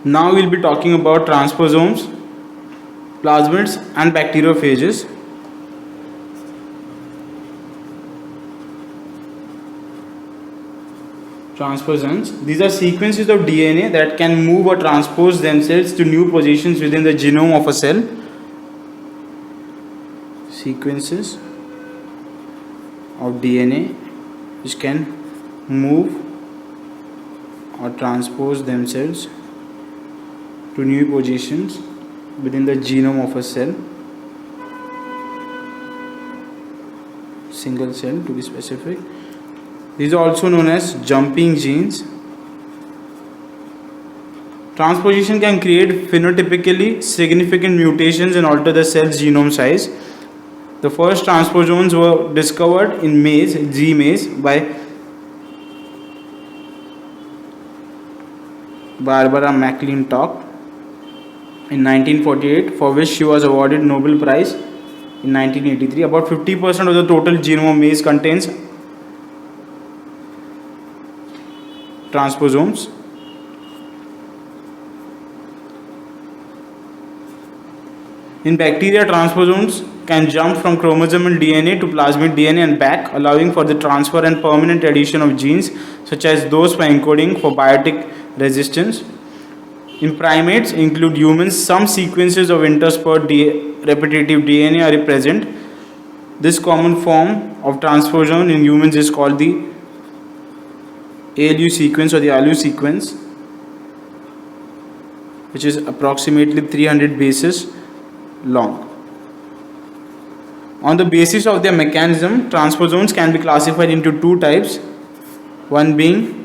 Now we'll be talking about transposomes, plasmids and bacteriophages. Transposons. These are sequences of DNA that can move or transpose themselves to new positions within the genome of a cell. Sequences of DNA which can move or transpose themselves to new positions within the genome of a cell, single cell to be specific. These are also known as jumping genes. Transposition can create phenotypically significant mutations and alter the cell's genome size. The first transposons were discovered in maize, G maize, by Barbara McClintock in 1948, for which she was awarded Nobel Prize in 1983. About 50% of the total genome of maize contains transposomes. In bacteria, transposomes can jump from chromosomal DNA to plasmid DNA and back, allowing for the transfer and permanent addition of genes such as those for encoding for biotic resistance. In primates, include humans, some sequences of interspersed repetitive DNA are present. This common form of transposon in humans is called the ALU sequence or the ALU sequence, which is approximately 300 bases long. On the basis of their mechanism, transposons can be classified into two types, one being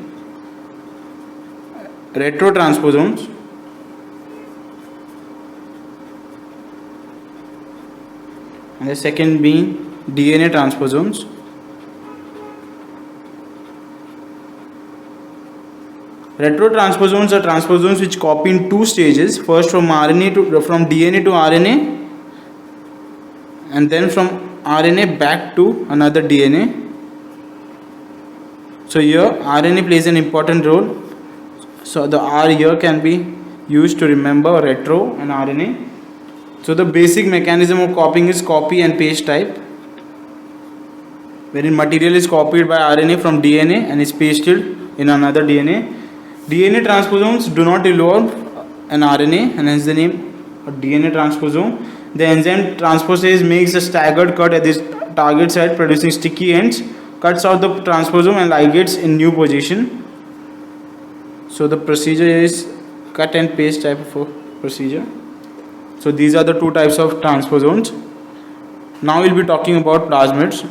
retrotransposons and the second being DNA transposons. Retrotransposons are transposons which copy in two stages, first from DNA to RNA and then from RNA back to another DNA. So here RNA plays an important role. So the R here can be used to remember retro and RNA. So the basic mechanism of copying is copy and paste type, wherein material is copied by RNA from DNA and is pasted in another DNA. DNA transposons do not involve an RNA and hence the name a DNA transposon. The enzyme transposase makes a staggered cut at this target site, producing sticky ends, cuts out the transposon and ligates in new position. So the procedure is cut and paste type of procedure. So these are the two types of transposons. Now we'll be talking about plasmids.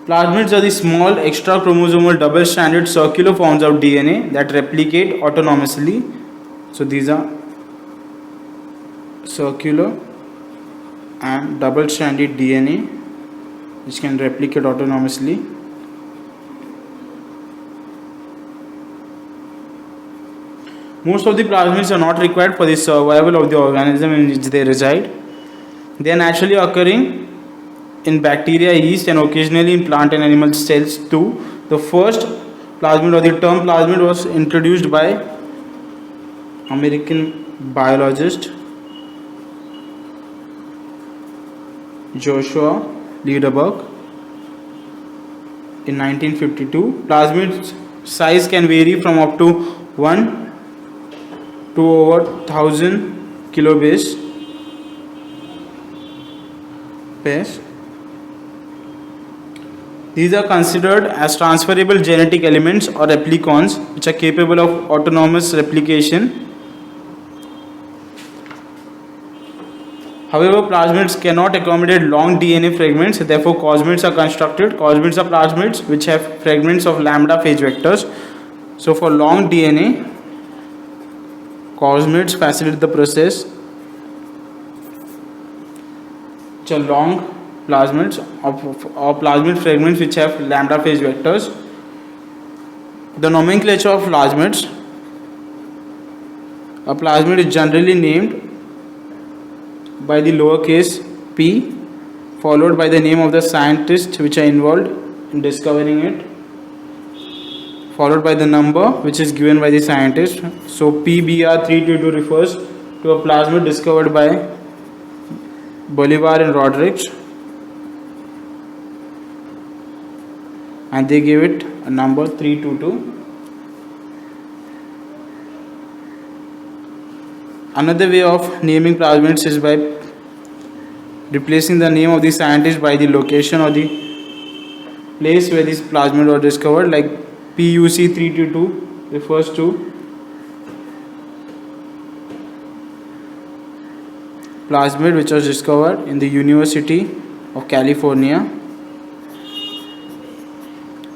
Plasmids are the small extra-chromosomal double-stranded circular forms of DNA that replicate autonomously. So these are circular and double-stranded DNA which can replicate autonomously. Most of the plasmids are not required for the survival of the organism in which they reside. They are naturally occurring in bacteria, yeast and occasionally in plant and animal cells too. The first plasmid or the term plasmid was introduced by American biologist Joshua Lederberg in 1952. Plasmid size can vary from up to 1 to over 1000 kilobase pairs. These are considered as transferable genetic elements or replicons which are capable of autonomous replication. However, plasmids cannot accommodate long DNA fragments, therefore cosmids are constructed. Cosmids are plasmids which have fragments of lambda phage vectors. So for long DNA, cosmids facilitate the process, which are long plasmids or plasmid fragments which have lambda phase vectors. The nomenclature of plasmids. A plasmid is generally named by the lowercase p followed by the name of the scientist which are involved in discovering it, followed by the number which is given by the scientist. So PBr322 refers to a plasmid discovered by Bolivar and Rodriguez, and they gave it a number 322. Another way of naming plasmids is by replacing the name of the scientist by the location or the place where this plasmid was discovered, like PUC322 refers to plasmid which was discovered in the University of California.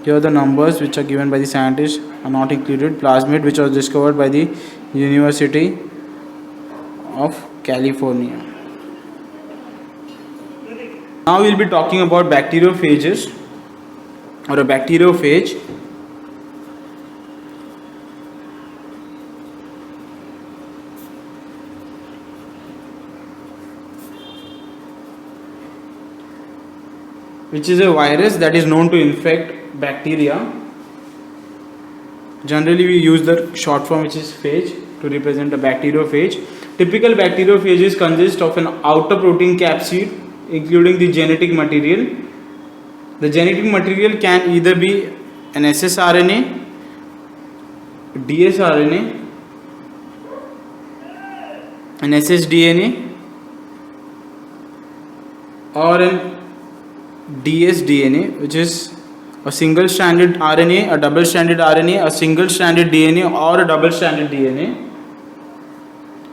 Here the numbers which are given by the scientist are not included. Plasmid which was discovered by the University of California. Now we will be talking about bacteriophages or a bacteriophage. Which is a virus that is known to infect bacteria. Generally we use the short form which is phage to represent a bacteriophage. Typical bacteriophages consist of an outer protein capsid including the genetic material. The genetic material can either be an ssRNA, dsRNA, an ssDNA, or an dsDNA, which is a single stranded RNA, a double stranded RNA, a single stranded DNA, or a double stranded DNA,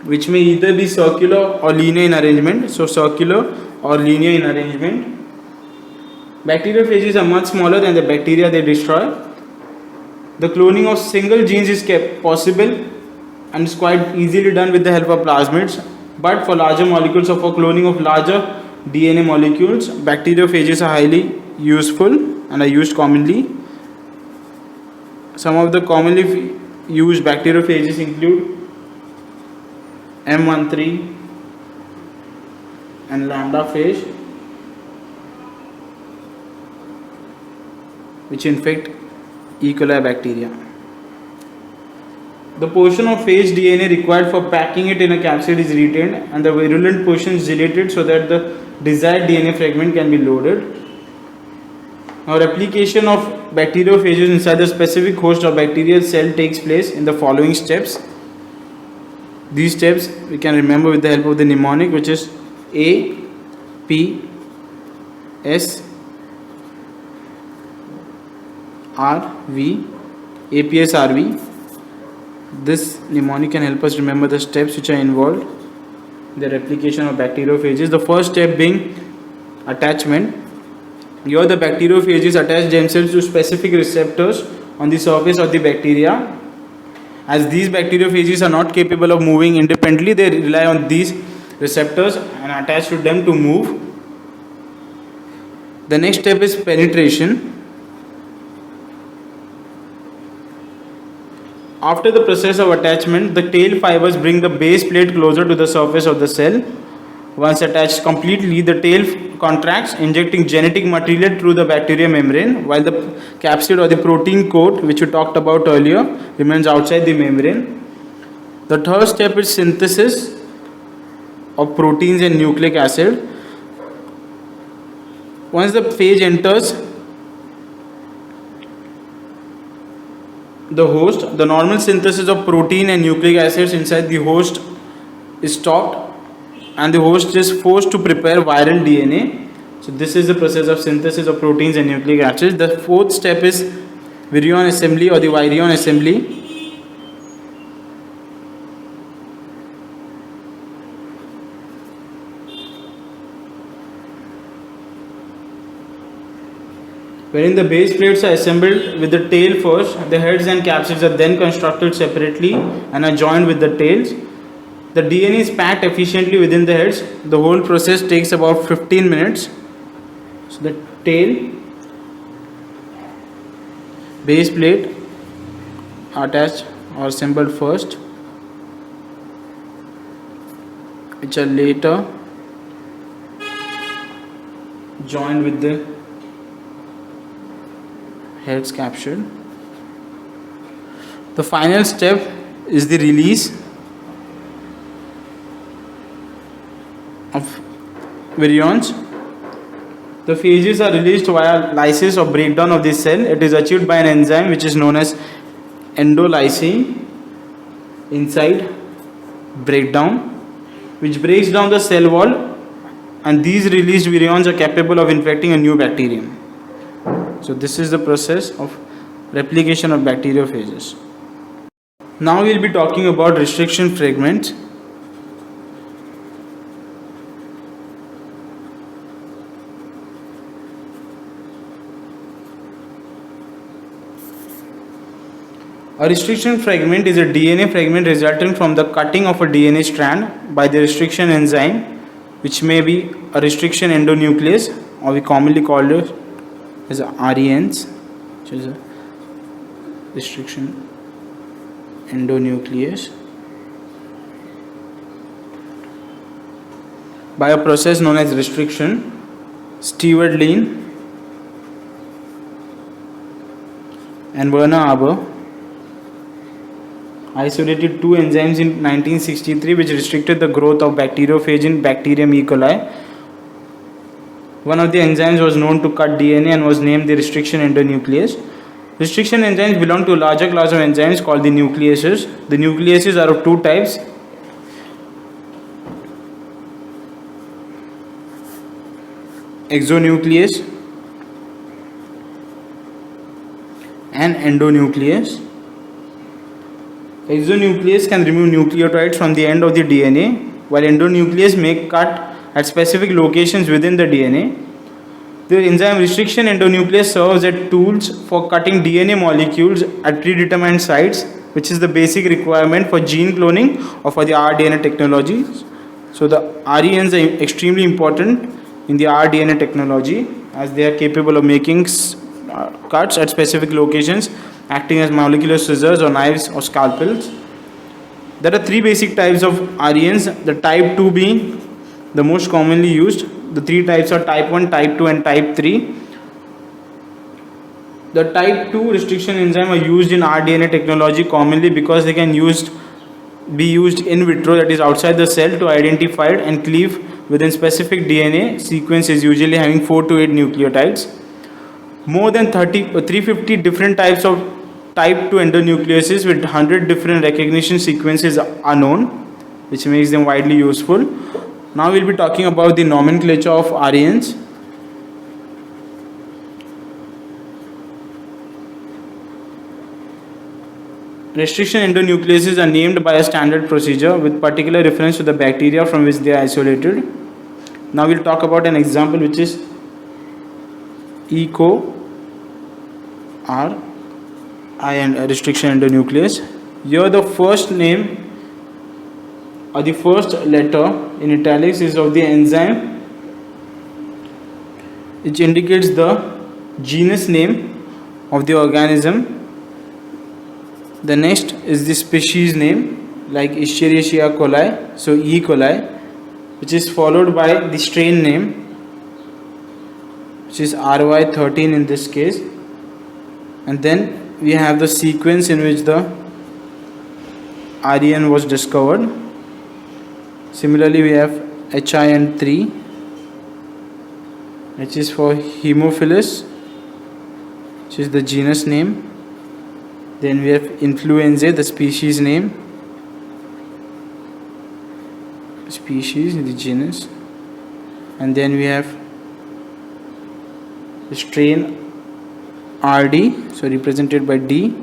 which may either be circular or linear in arrangement. So circular or linear in arrangement. Bacteriophages are much smaller than the bacteria they destroy. The cloning of single genes is kept possible and is quite easily done with the help of plasmids. But for larger molecules or for cloning of larger DNA molecules, bacteriophages are highly useful and are used commonly. Some of the commonly used bacteriophages include M13 and lambda phage, which infect E. coli bacteria. The portion of phage DNA required for packing it in a capsid is retained and the virulent portion is deleted so that the desired DNA fragment can be loaded. Now, replication of bacteriophages inside the specific host or bacterial cell takes place in the following steps. These steps we can remember with the help of the mnemonic, which is A, P, S, R, V, APSRV. This mnemonic can help us remember the steps which are involved in the replication of bacteriophages. The first step being attachment. Here the bacteriophages attach themselves to specific receptors on the surface of the bacteria. As these bacteriophages are not capable of moving independently, they rely on these receptors and attach to them to move. The next step is penetration. After the process of attachment, the tail fibers bring the base plate closer to the surface of the cell. Once attached completely, the tail contracts, injecting genetic material through the bacterial membrane, while the capsid or the protein coat, which we talked about earlier, remains outside the membrane. The third step is synthesis of proteins and nucleic acid. Once the phage enters the host, the normal synthesis of protein and nucleic acids inside the host is stopped and the host is forced to prepare viral DNA. So this is the process of synthesis of proteins and nucleic acids. The fourth step is virion assembly or the virion assembly. Wherein the base plates are assembled with the tail first, the heads and capsids are then constructed separately and are joined with the tails. The DNA is packed efficiently within the heads. The whole process takes about 15 minutes. So the tail, base plate are attached or assembled first, which are later joined with the heads captured. The final step is the release of virions. The phages are released via lysis or breakdown of the cell. It is achieved by an enzyme which is known as endolysin inside breakdown, which breaks down the cell wall, and these released virions are capable of infecting a new bacterium. So this is the process of replication of bacteriophages. Now we will be talking about restriction fragments. A restriction fragment is a DNA fragment resulting from the cutting of a DNA strand by the restriction enzyme, which may be a restriction endonuclease, or we commonly call it as RENs, which is a restriction endonuclease, by a process known as restriction. Stewart-Leen and Werner Haber isolated two enzymes in 1963 which restricted the growth of bacteriophage in bacterium E. coli. One of the enzymes was known to cut DNA and was named the restriction endonuclease. Restriction enzymes belong to a larger class of enzymes called the nucleases. The nucleases are of two types: exonuclease and endonuclease. Exonuclease can remove nucleotides from the end of the DNA, while endonuclease may cut at specific locations within the DNA. The enzyme restriction endonuclease serves as tools for cutting DNA molecules at predetermined sites, which is the basic requirement for gene cloning or for the rDNA technology. So the RENs are extremely important in the rDNA technology, as they are capable of making cuts at specific locations, acting as molecular scissors or knives or scalpels. There are three basic types of RENs, the type 2 being the most commonly used. The three types are type 1, type 2 and type 3. The type 2 restriction enzyme are used in rDNA technology commonly because they can be used in vitro, that is outside the cell, to identify and cleave within specific DNA sequences, usually having 4 to 8 nucleotides. More than 350 different types of type 2 endonucleases with 100 different recognition sequences are known, which makes them widely useful. Now we will be talking about the nomenclature of RENs. Restriction endonucleases are named by a standard procedure with particular reference to the bacteria from which they are isolated. Now we will talk about an example, which is ECO R I and restriction endonuclease. Here the first name or the first letter in italics is of the enzyme, which indicates the genus name of the organism. The next is the species name, like Escherichia coli, so E. coli, which is followed by the strain name, which is RY13 in this case, and then we have the sequence in which the REN was discovered. Similarly, we have HIN3, which is for Haemophilus, which is the genus name. Then we have influenzae, the species name, species, the genus, and then we have the strain RD, so represented by D,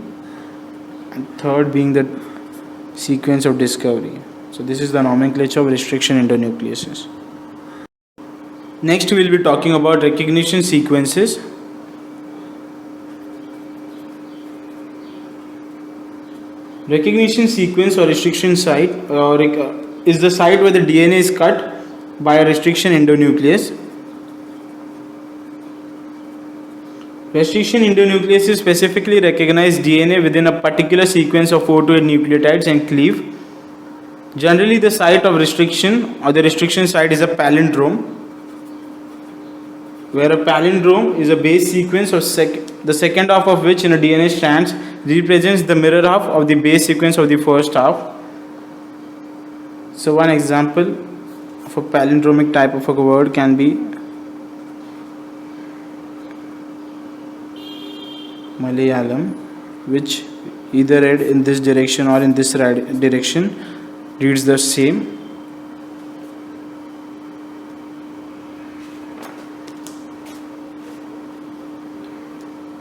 and third being the sequence of discovery. So this is the nomenclature of restriction endonucleases. Next we will be talking about recognition sequences. Recognition sequence or restriction site is the site where the DNA is cut by a restriction endonuclease. Restriction endonucleases specifically recognize DNA within a particular sequence of 4 to 8 nucleotides and cleave. Generally, the site of restriction or the restriction site is a palindrome. where a palindrome is a base sequence of the second half of which in a DNA strands represents the mirror half of the base sequence of the first half. So one example of a palindromic type of a word can be Malayalam, which either read in this direction or in this direction reads the same.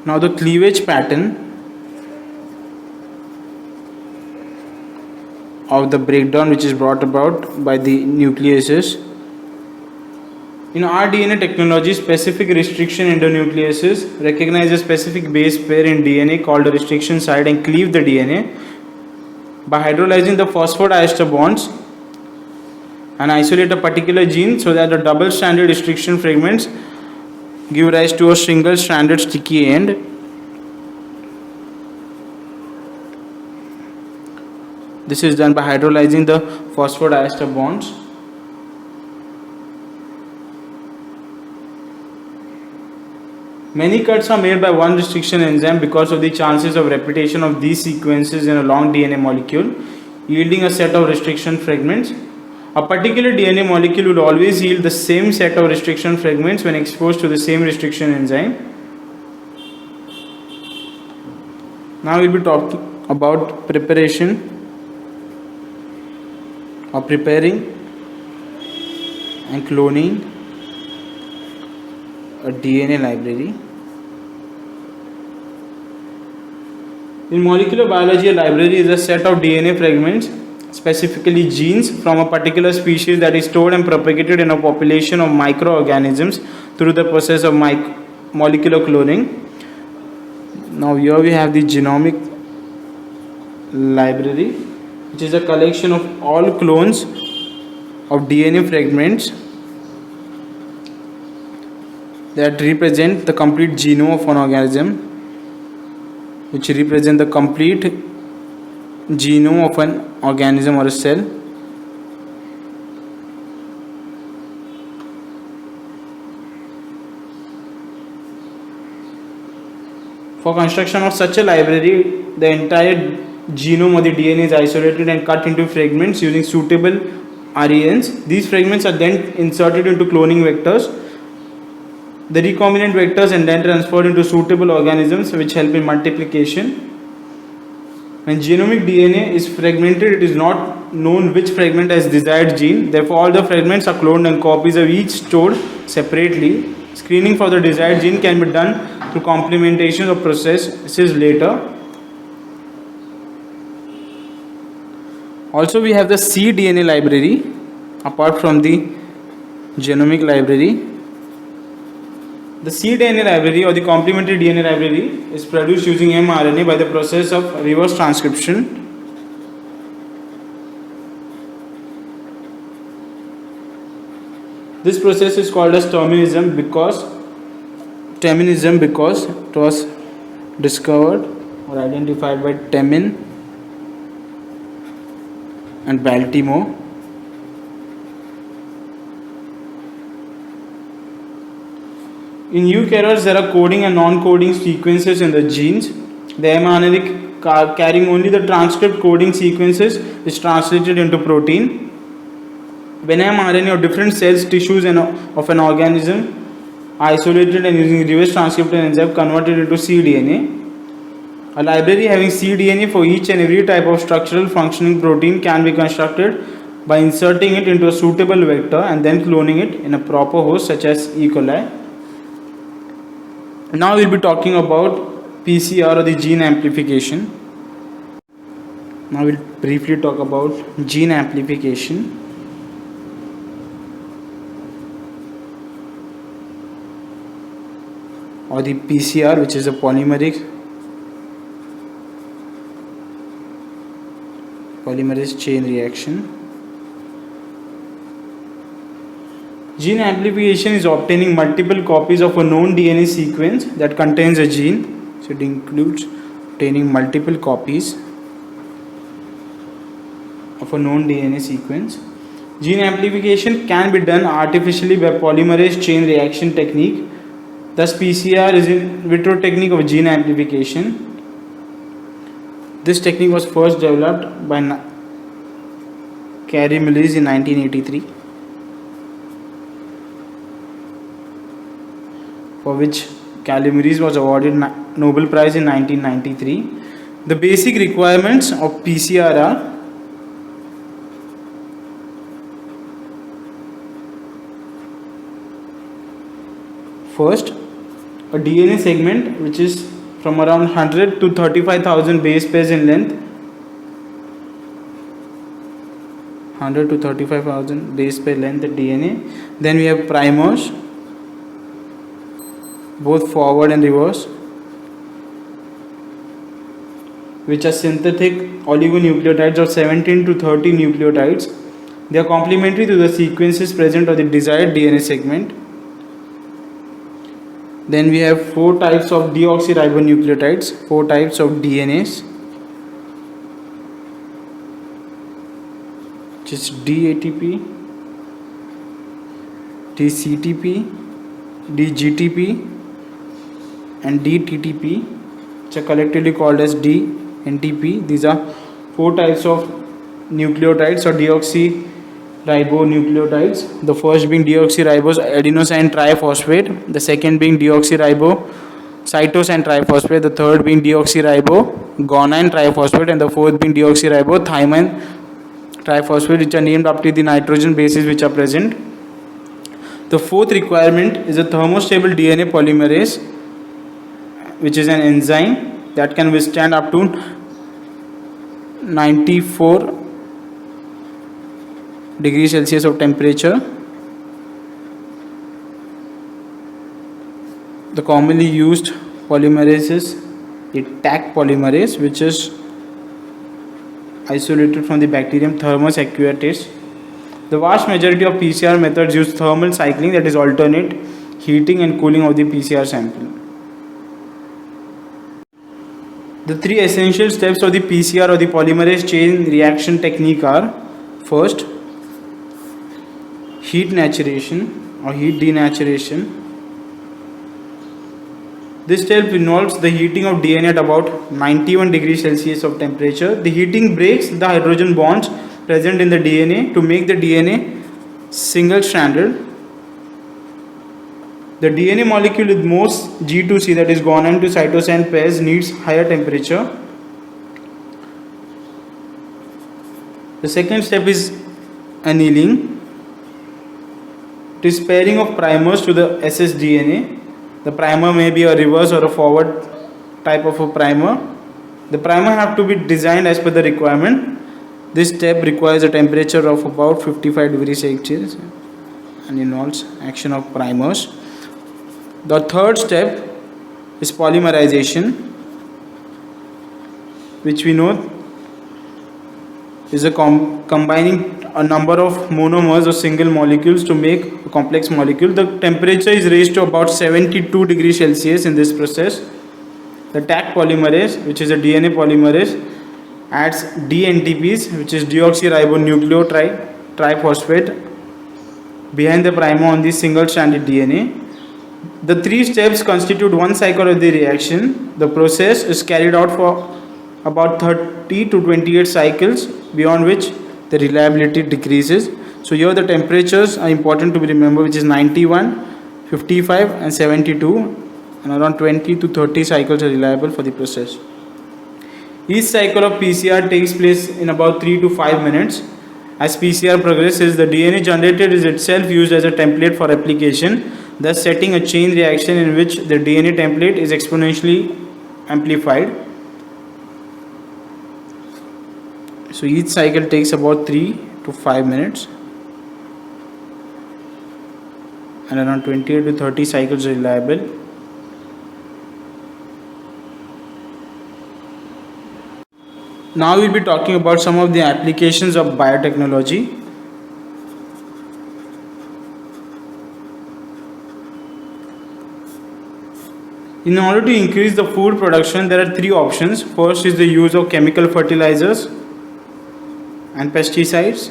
Now the cleavage pattern of the breakdown which is brought about by the nucleases. In rDNA technology, specific restriction endonucleases recognize a specific base pair in DNA called a restriction site and cleave the DNA by hydrolyzing the phosphodiester bonds and isolate a particular gene so that the double-stranded restriction fragments give rise to a single-stranded sticky end. This is done by hydrolyzing the phosphodiester bonds. Many cuts are made by one restriction enzyme because of the chances of repetition of these sequences in a long DNA molecule, yielding a set of restriction fragments. A particular DNA molecule will always yield the same set of restriction fragments when exposed to the same restriction enzyme. Now we will be talking about preparing and cloning a DNA library. In molecular biology, a library is a set of DNA fragments, specifically genes, from a particular species that is stored and propagated in a population of microorganisms through the process of molecular cloning. Now here we have the genomic library, which is a collection of all clones of DNA fragments that represent the complete genome of an organism, which represent the complete genome of an organism or a cell. For construction of such a library, the entire genome of the DNA is isolated and cut into fragments using suitable RNAs. These fragments are then inserted into cloning vectors, the recombinant vectors, and then transferred into suitable organisms which help in multiplication. When genomic DNA is fragmented, it is not known which fragment has desired gene. Therefore, all the fragments are cloned and copies are each stored separately. Screening for the desired gene can be done through complementation of processes later. Also, we have the cDNA library apart from the genomic library. The cDNA library or the complementary DNA library is produced using mRNA by the process of reverse transcription. This process is called as terminism because it was discovered or identified by Temin and Baltimore. In eukaryotes, there are coding and non-coding sequences in the genes. The mRNA carrying only the transcript coding sequences is translated into protein. When mRNA of different cells, tissues of an organism are isolated and using reverse transcription enzyme converted into cDNA. A library having cDNA for each and every type of structural functioning protein can be constructed by inserting it into a suitable vector and then cloning it in a proper host such as E. coli. Now we will be talking about PCR or the gene amplification. Now we will briefly talk about gene amplification. Or the PCR, which is a polymerase chain reaction. Gene amplification is obtaining multiple copies of a known DNA sequence that contains a gene. So it includes obtaining multiple copies of a known DNA sequence. Gene amplification can be done artificially by polymerase chain reaction technique Thus, PCR is in vitro technique of gene amplification. This technique was first developed by Kary Mullis in 1983, for which Kary Mullis was awarded Nobel Prize in 1993. The basic requirements of PCR are: first, a DNA segment which is from around 100 to 35,000 base pairs in length. 100 to 35,000 base pair length DNA. Then we have primers, both forward and reverse, which are synthetic oligonucleotides of 17 to 30 nucleotides. They are complementary to the sequences present on the desired DNA segment. Then we have 4 types of deoxyribonucleotides, 4 types of DNAs, which is DATP, DCTP, DGTP and DTTP, which are collectively called as DNTP. These are 4 types of nucleotides or deoxyribonucleotides. The first being deoxyribose adenosine triphosphate, the second being deoxyribocytosine triphosphate, the third being deoxyriboguanine triphosphate, and the fourth being deoxyribothymine triphosphate, which are named after the nitrogen bases which are present. The fourth requirement is a thermostable DNA polymerase, which is an enzyme that can withstand up to 94 degrees Celsius of temperature. The commonly used polymerase is the Taq polymerase, which is isolated from the bacterium Thermus acuitas. The vast majority of PCR methods use thermal cycling, that is alternate heating and cooling of the PCR sample. The 3 essential steps of the PCR or the polymerase chain reaction technique are: first, heat naturation or heat denaturation. This step involves the heating of DNA at about 91 degrees Celsius of temperature. The heating breaks the hydrogen bonds present in the DNA to make the DNA single-stranded. The DNA molecule with most G2C, that is guanine to cytosine pairs, needs higher temperature. The second step is annealing. It is pairing of primers to the ssDNA. The primer may be a reverse or a forward type of a primer. The primer have to be designed as per the requirement. This step requires a temperature of about 55 degrees Celsius and involves action of primers. The third step is polymerization, which we know is a combining a number of monomers or single molecules to make a complex molecule. The temperature is raised to about 72 degrees Celsius in this process. The Taq polymerase, which is a DNA polymerase, adds DNTPs, which is deoxyribonucleotide triphosphate, behind the primer on the single-stranded DNA. The 3 steps constitute one cycle of the reaction. The process is carried out for about 30 to 28 cycles, beyond which the reliability decreases. So here the temperatures are important to be remembered, which is 91, 55 and 72, and around 20 to 30 cycles are reliable for the process. Each cycle of PCR takes place in about 3 to 5 minutes. As PCR progresses, the DNA generated is itself used as a template for replication, thus setting a chain reaction in which the DNA template is exponentially amplified. So each cycle takes about 3 to 5 minutes and around 28 to 30 cycles are reliable. Now we'll be talking about some of the applications of biotechnology. In order to increase the food production, there are 3 options. First is the use of chemical fertilizers and pesticides.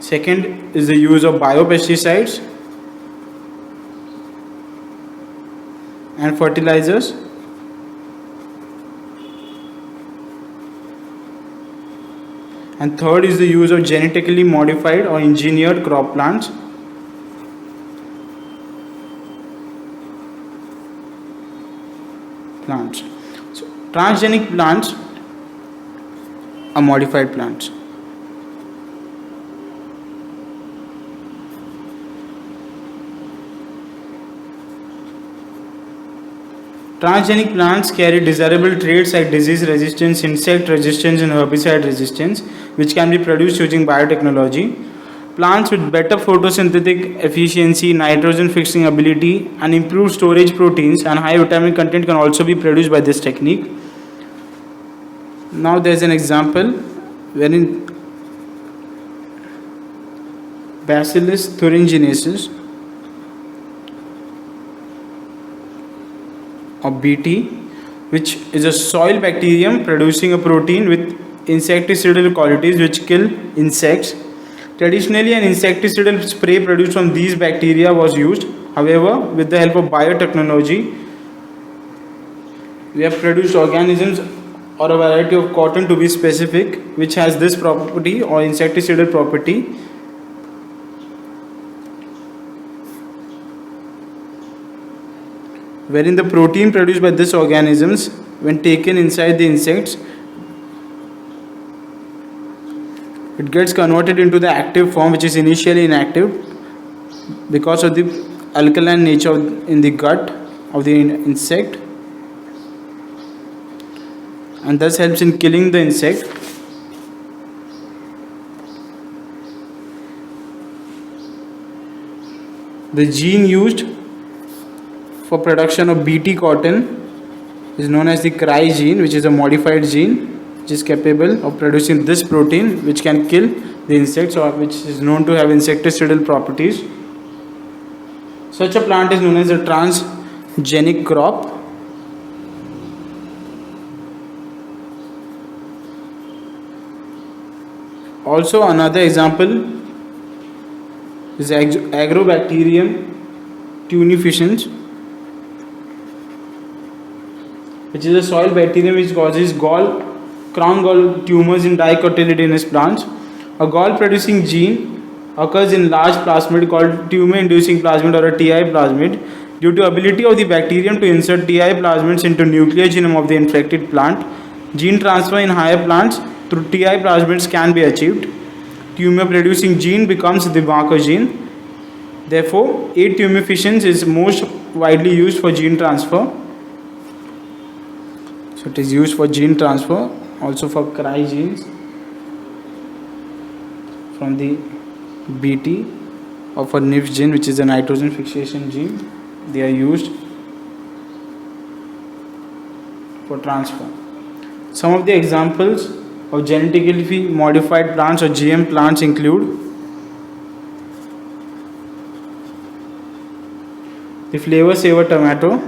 Second is the use of biopesticides and fertilizers. And third is the use of genetically modified or engineered crop plants. So transgenic plants are modified plants. Transgenic plants carry desirable traits like disease resistance, insect resistance, and herbicide resistance, which can be produced using biotechnology. Plants with better photosynthetic efficiency, nitrogen fixing ability, and improved storage proteins and high vitamin content can also be produced by this technique. Now there is an example wherein Bacillus thuringiensis or BT, which is a soil bacterium producing a protein with insecticidal qualities which kill insects. Traditionally, an insecticidal spray produced from these bacteria was used. However, with the help of biotechnology, we have produced organisms or a variety of cotton to be specific, which has this property or insecticidal property. Wherein the protein produced by these organisms, when taken inside the insects, it gets converted into the active form, which is initially inactive because of the alkaline nature in the gut of the insect, and thus helps in killing the insect. The gene used for production of BT cotton is known as the CRY gene, which is a modified gene which is capable of producing this protein which can kill the insects or which is known to have insecticidal properties. Such a plant is known as a transgenic crop. Also, another example is Agrobacterium tunificans, which is a soil bacterium which causes crown gall tumors in dicotyledonous plants. A gall producing gene occurs in large plasmid called tumor inducing plasmid or a TI plasmid. Due to ability of the bacterium to insert TI plasmids into nuclear genome of the infected plant, gene transfer in higher plants through TI plasmids can be achieved. Tumor producing gene becomes the marker gene. Therefore, A. tumeficans is most widely used for gene transfer. So it is used for gene transfer, also for CRY genes from the BT, or for NIF gene, which is a nitrogen fixation gene. They are used for transfer. Some of the examples of genetically modified plants or GM plants include the flavor saver tomato,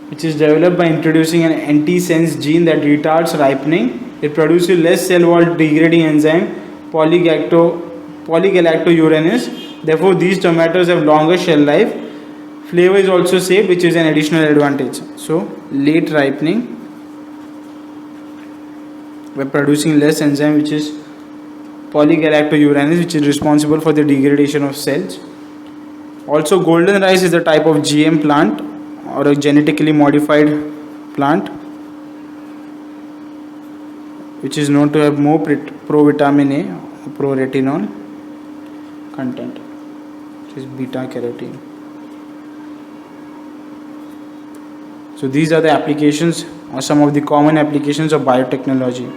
which is developed by introducing an antisense gene that retards ripening. It produces less cell wall degrading enzyme polygalacturonase. Therefore, these tomatoes have longer shell life. Flavor is also saved, which is an additional advantage. So, late ripening by producing less enzyme, which is polygalacturonase, which is responsible for the degradation of cells. Also, golden rice is a type of GM plant or a genetically modified plant, which is known to have more provitamin A or proretinol content, which is beta carotene. So these are the applications or some of the common applications of biotechnology.